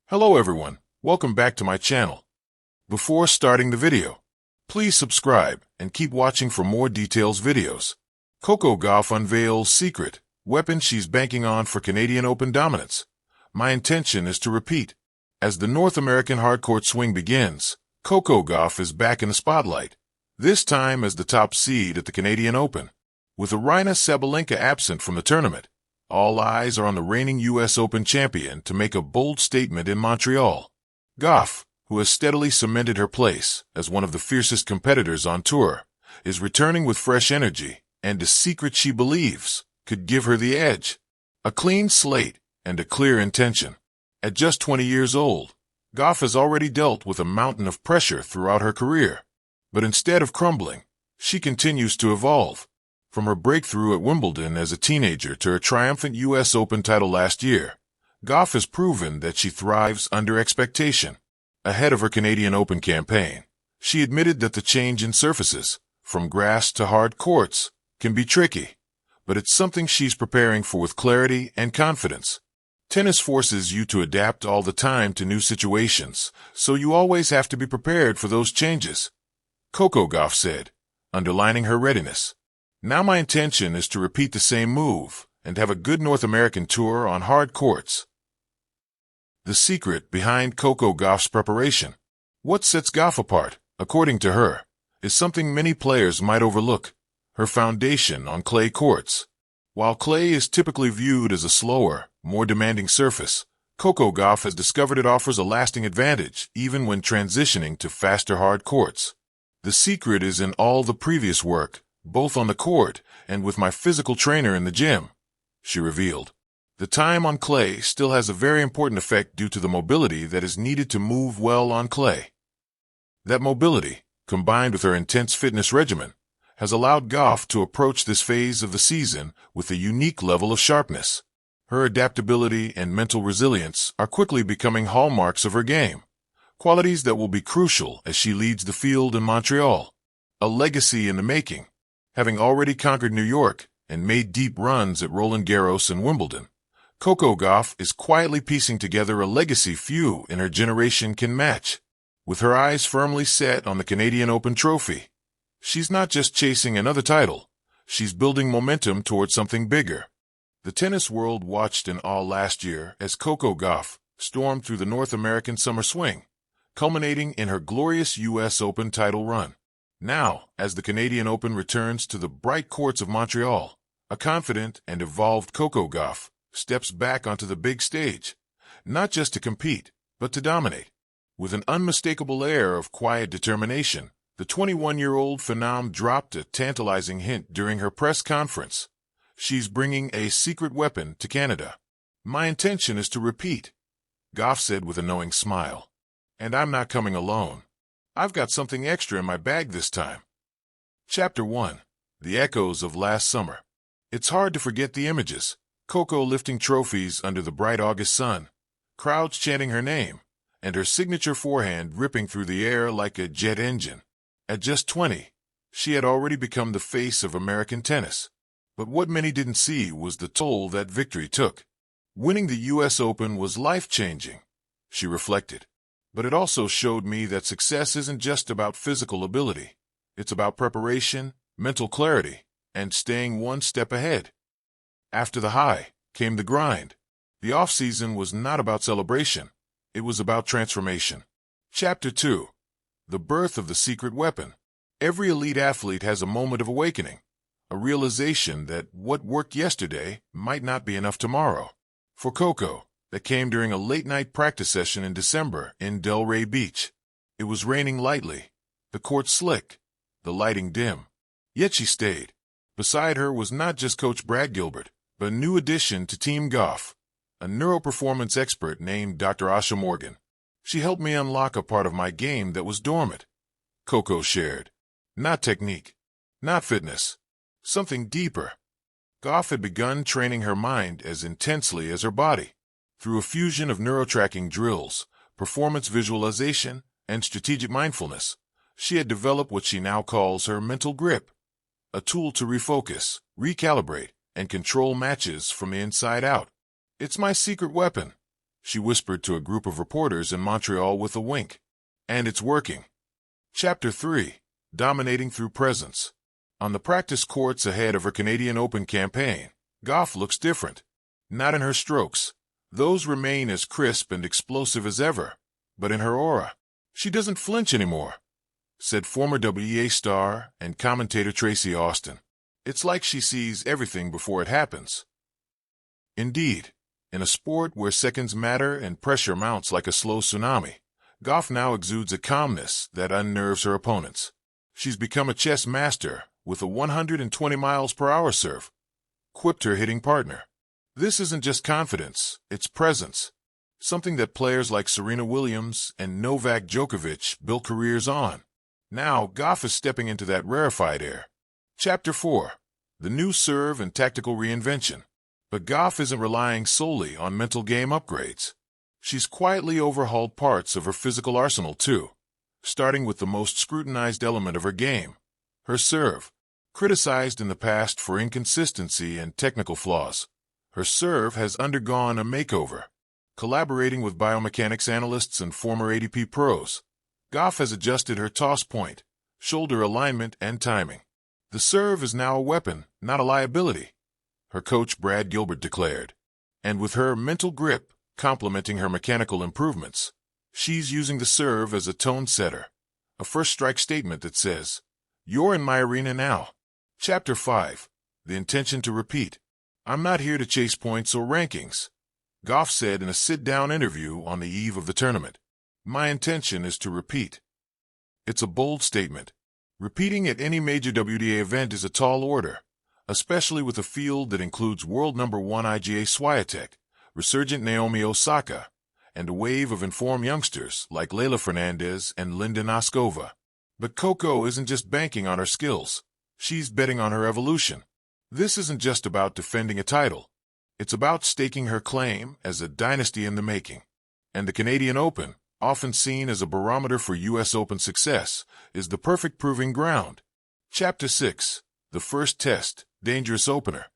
Hello everyone, welcome back to my channel. Before starting the video, please subscribe and keep watching for more details videos. Coco Gauff unveils secret weapon she's banking on for Canadian Open dominance. My intention is to repeat. As the North American hardcourt swing begins, Coco Gauff is back in the spotlight, this time as the top seed at the Canadian Open. With Aryna Sabalenka absent from the tournament, all eyes are on the reigning U.S. Open champion to make a bold statement in Montreal. Gauff, who has steadily cemented her place as one of the fiercest competitors on tour, is returning with fresh energy and a secret she believes could give her the edge. A clean slate and a clear intention. At just 20 years old, Gauff has already dealt with a mountain of pressure throughout her career. But instead of crumbling, she continues to evolve. From her breakthrough at Wimbledon as a teenager to her triumphant U.S. Open title last year, Gauff has proven that she thrives under expectation. Ahead of her Canadian Open campaign, she admitted that the change in surfaces, from grass to hard courts, can be tricky, but it's something she's preparing for with clarity and confidence. Tennis forces you to adapt all the time to new situations, so you always have to be prepared for those changes, Coco Gauff said, underlining her readiness. Now my intention is to repeat the same move and have a good North American tour on hard courts. The secret behind Coco Gauff's preparation. What sets Gauff apart, according to her, is something many players might overlook: her foundation on clay courts. While clay is typically viewed as a slower, more demanding surface, Coco Gauff has discovered it offers a lasting advantage even when transitioning to faster hard courts. The secret is in all the previous work, both on the court and with my physical trainer in the gym, she revealed. The time on clay still has a very important effect due to the mobility that is needed to move well on clay. That mobility, combined with her intense fitness regimen, has allowed Gauff to approach this phase of the season with a unique level of sharpness. Her adaptability and mental resilience are quickly becoming hallmarks of her game, qualities that will be crucial as she leads the field in Montreal. A legacy in the making. Having already conquered New York and made deep runs at Roland Garros and Wimbledon, Coco Gauff is quietly piecing together a legacy few in her generation can match. With her eyes firmly set on the Canadian Open trophy, she's not just chasing another title, she's building momentum towards something bigger. The tennis world watched in awe last year as Coco Gauff stormed through the North American summer swing, culminating in her glorious U.S. Open title run. Now, as the Canadian Open returns to the bright courts of Montreal, a confident and evolved Coco Gauff steps back onto the big stage, not just to compete, but to dominate. With an unmistakable air of quiet determination, the 21-year-old phenom dropped a tantalizing hint during her press conference. She's bringing a secret weapon to Canada. My intention is to repeat, Gauff said with a knowing smile. And I'm not coming alone. I've got something extra in my bag this time. Chapter 1. The Echoes of Last Summer. It's hard to forget the images. Coco lifting trophies under the bright August sun, crowds chanting her name, and her signature forehand ripping through the air like a jet engine. At just 20, she had already become the face of American tennis. But what many didn't see was the toll that victory took. Winning the U.S. Open was life-changing, she reflected. But it also showed me that success isn't just about physical ability. It's about preparation, mental clarity, and staying one step ahead. After the high came the grind. The off-season was not about celebration. It was about transformation. Chapter 2. The Birth of the Secret Weapon. Every elite athlete has a moment of awakening, a realization that what worked yesterday might not be enough tomorrow. For Coco, that came during a late-night practice session in December in Delray Beach. It was raining lightly, the court slick, the lighting dim. Yet she stayed. Beside her was not just Coach Brad Gilbert, but a new addition to Team Gauff, a neuroperformance expert named Dr. Asha Morgan. She helped me unlock a part of my game that was dormant, Coco shared. Not technique, not fitness, something deeper. Gauff had begun training her mind as intensely as her body. Through a fusion of neurotracking drills, performance visualization, and strategic mindfulness, she had developed what she now calls her mental grip, a tool to refocus, recalibrate, and control matches from the inside out. It's my secret weapon, she whispered to a group of reporters in Montreal with a wink. And it's working. Chapter 3. Dominating Through Presence. On the practice courts ahead of her Canadian Open campaign, Gauff looks different. Not in her strokes. Those remain as crisp and explosive as ever. But in her aura. She doesn't flinch anymore, said former WEA star and commentator Tracy Austin. It's like she sees everything before it happens. Indeed, in a sport where seconds matter and pressure mounts like a slow tsunami, Gauff now exudes a calmness that unnerves her opponents. She's become a chess master with a 120 miles per hour serve, quipped her hitting partner. This isn't just confidence, it's presence. Something that players like Serena Williams and Novak Djokovic built careers on. Now, Gauff is stepping into that rarefied air. Chapter 4. The New Serve and Tactical Reinvention. But Gauff isn't relying solely on mental game upgrades. She's quietly overhauled parts of her physical arsenal too, starting with the most scrutinized element of her game, her serve. Criticized in the past for inconsistency and technical flaws, her serve has undergone a makeover. Collaborating with biomechanics analysts and former ATP pros, Gauff has adjusted her toss point, shoulder alignment, and timing. The serve is now a weapon, not a liability, her coach Brad Gilbert declared. And with her mental grip complementing her mechanical improvements, she's using the serve as a tone setter, a first strike statement that says, "You're in my arena now." Chapter 5. The Intention to Repeat. I'm not here to chase points or rankings, Gauff said in a sit-down interview on the eve of the tournament. My intention is to repeat. It's a bold statement. Repeating at any major WTA event is a tall order, especially with a field that includes world number 1 Iga Swiatek, resurgent Naomi Osaka, and a wave of informed youngsters like Leylah Fernandez and Linda Noskova. But Coco isn't just banking on her skills. She's betting on her evolution. This isn't just about defending a title. It's about staking her claim as a dynasty in the making. And the Canadian Open, often seen as a barometer for U.S. Open success, is the perfect proving ground. Chapter 6. The First Test, Dangerous Opener.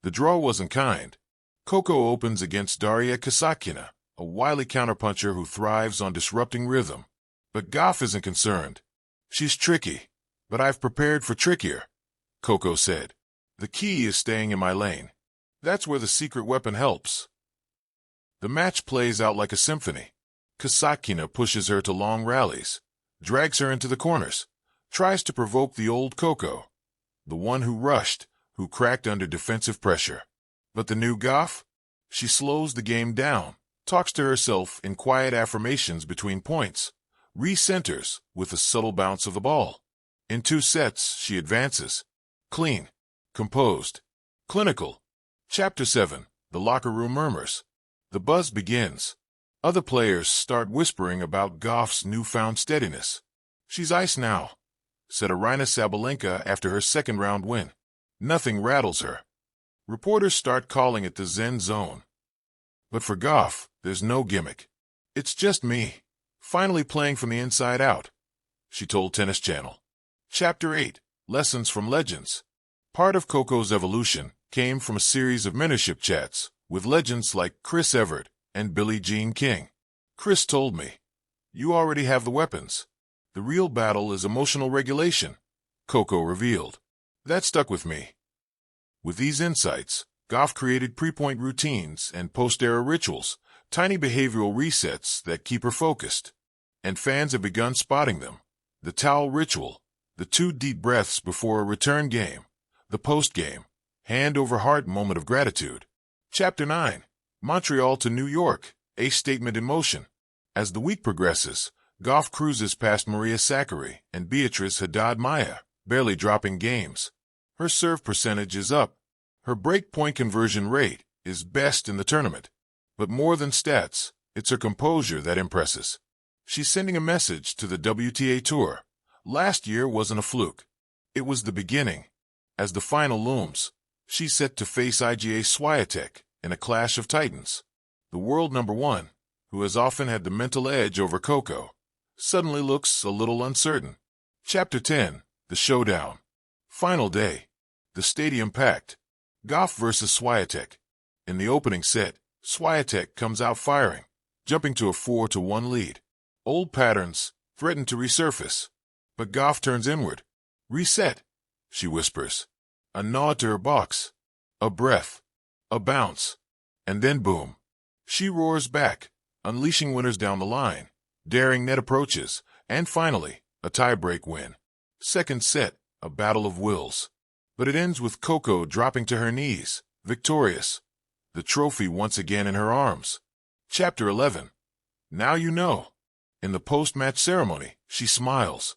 The draw wasn't kind. Coco opens against Daria Kasatkina, a wily counterpuncher who thrives on disrupting rhythm. But Gauff isn't concerned. She's tricky, but I've prepared for trickier, Coco said. The key is staying in my lane. That's where the secret weapon helps. The match plays out like a symphony. Kasatkina pushes her to long rallies, drags her into the corners, tries to provoke the old Coco, the one who rushed, who cracked under defensive pressure. But the new Gauff? She slows the game down, talks to herself in quiet affirmations between points, recenters with a subtle bounce of the ball. In 2 sets, she advances. Clean, composed, clinical. Chapter 7. The Locker Room Murmurs. The buzz begins. Other players start whispering about Gauff's newfound steadiness. She's ice now, said Aryna Sabalenka after her second-round win. Nothing rattles her. Reporters start calling it the Zen Zone. But for Gauff, there's no gimmick. It's just me, finally playing from the inside out, she told Tennis Channel. Chapter 8. Lessons from Legends. Part of Coco's evolution came from a series of mentorship chats with legends like Chris Evert and Billie Jean King. Chris told me, "You already have the weapons. The real battle is emotional regulation," Coco revealed. That stuck with me. With these insights, Gauff created pre-point routines and post-era rituals, tiny behavioral resets that keep her focused. And fans have begun spotting them. The towel ritual, the 2 deep breaths before a return game, the post-game, hand-over-heart moment of gratitude. Chapter 9. Montreal to New York, a statement in motion. As the week progresses, Gauff cruises past Maria Sakkari and Beatrice Haddad-Maia, barely dropping games. Her serve percentage is up. Her break-point conversion rate is best in the tournament. But more than stats, it's her composure that impresses. She's sending a message to the WTA Tour. Last year wasn't a fluke. It was the beginning. As the final looms, she's set to face Iga Swiatek in a clash of titans. The world number 1, who has often had the mental edge over Coco, suddenly looks a little uncertain. Chapter 10. The Showdown. Final day. The stadium packed. Gauff versus Swiatek. In the opening set, Swiatek comes out firing, jumping to a 4-1 lead. Old patterns threaten to resurface, but Gauff turns inward. Reset, she whispers. A nod to her box, a breath, a bounce, and then boom. She roars back, unleashing winners down the line, daring net approaches, and finally, a tie-break win. Second set, a battle of wills. But it ends with Coco dropping to her knees, victorious, the trophy once again in her arms. Chapter 11. Now you know. In the post-match ceremony, she smiles,